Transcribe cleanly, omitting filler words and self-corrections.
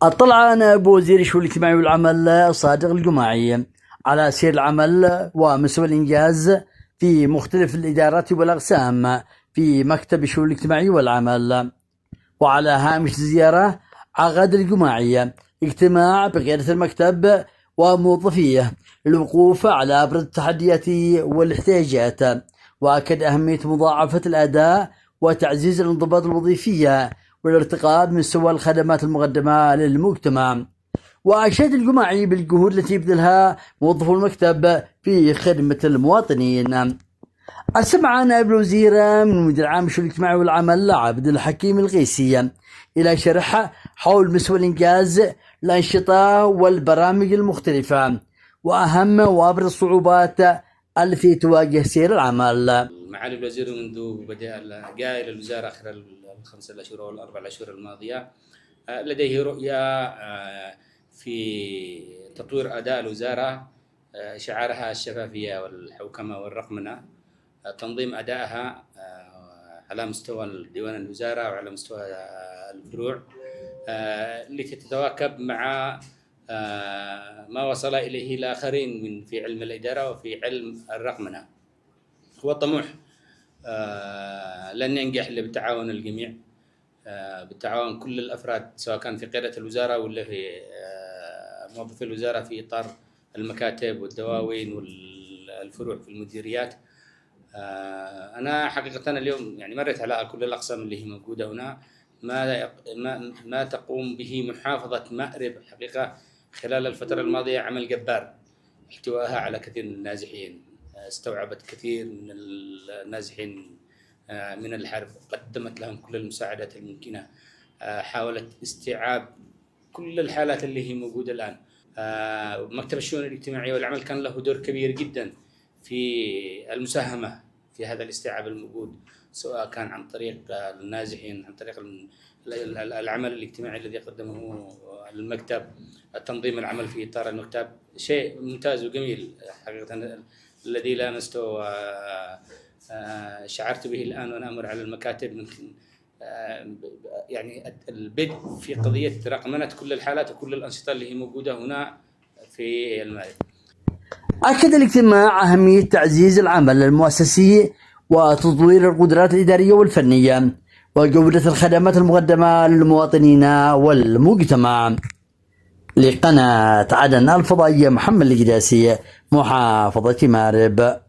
اطلع نائب وزير الشؤون الاجتماعية والعمل صادق الجماعي على سير العمل ومستوى الإنجاز في مختلف الإدارات والأقسام في مكتب الشؤون الاجتماعية والعمل. وعلى هامش الزيارة عقد الجماعي اجتماع بقيادة المكتب وموظفيه للوقوف على أبرز التحديات والاحتياجات، وأكد أهمية مضاعفة الأداء وتعزيز الانضباط الوظيفي والارتقاء بمستوى الخدمات المقدمة للمجتمع. وأشاد الجماعي بالجهود التي يبذلها موظفو المكتب في خدمة المواطنين. استمع نائب الوزير من مدير عام الشؤون الاجتماعي والعمل عبد الحكيم الغيسي إلى شرح حول مستوى الإنجاز الأنشطة والبرامج المختلفة وأهم وأبرز الصعوبات التي تواجه سير العمل. معالي الوزير منذ بدء جاء إلى الوزارة آخر الخمسة الأشهر أو الأربع الأشهر الماضية لديه رؤية في تطوير أداء الوزارة، شعارها الشفافية والحوكمة والرقمنة، تنظيم أدائها على مستوى ديوان الوزارة وعلى مستوى الفروع التي تتواكب مع ما وصل إليه الآخرين في علم الإدارة وفي علم الرقمنة. هو طموح لن ينجح إلا بالتعاون الجميع، بالتعاون كل الأفراد سواء كان في قيادة الوزارة ولا في موظفي الوزارة في إطار المكاتب والدواوين والفروع في المديريات. أنا حقيقة اليوم يعني مرت على كل الأقسام اللي هي موجودة هنا، ما تقوم به محافظة مأرب حقيقة خلال الفترة الماضية عمل جبار، احتوائها على كثير من النازحين، استوعبت كثير من النازحين من الحرب، قدمت لهم كل المساعدات الممكنة، حاولت استيعاب كل الحالات اللي هي موجودة الآن. مكتب الشؤون الاجتماعية والعمل كان له دور كبير جدا في المساهمة في هذا الاستيعاب الموجود، سواء كان عن طريق النازحين، عن طريق العمل الاجتماعي الذي قدمه المكتب، تنظيم العمل في إطار المكتب، شيء ممتاز وجميل حقيقة الذي لامسته شعرت به الآن وأنا أمر على المكاتب من يعني البدء في قضية رقمنة كل الحالات وكل الأنشطة اللي هي موجودة هنا في المغرب. أكد الاجتماع أهمية تعزيز العمل المؤسسي وتطوير القدرات الإدارية والفنية وجودة الخدمات المقدمة للمواطنين والمجتمع. لقناة عدن الفضائية محمد القداسي، محافظة مأرب.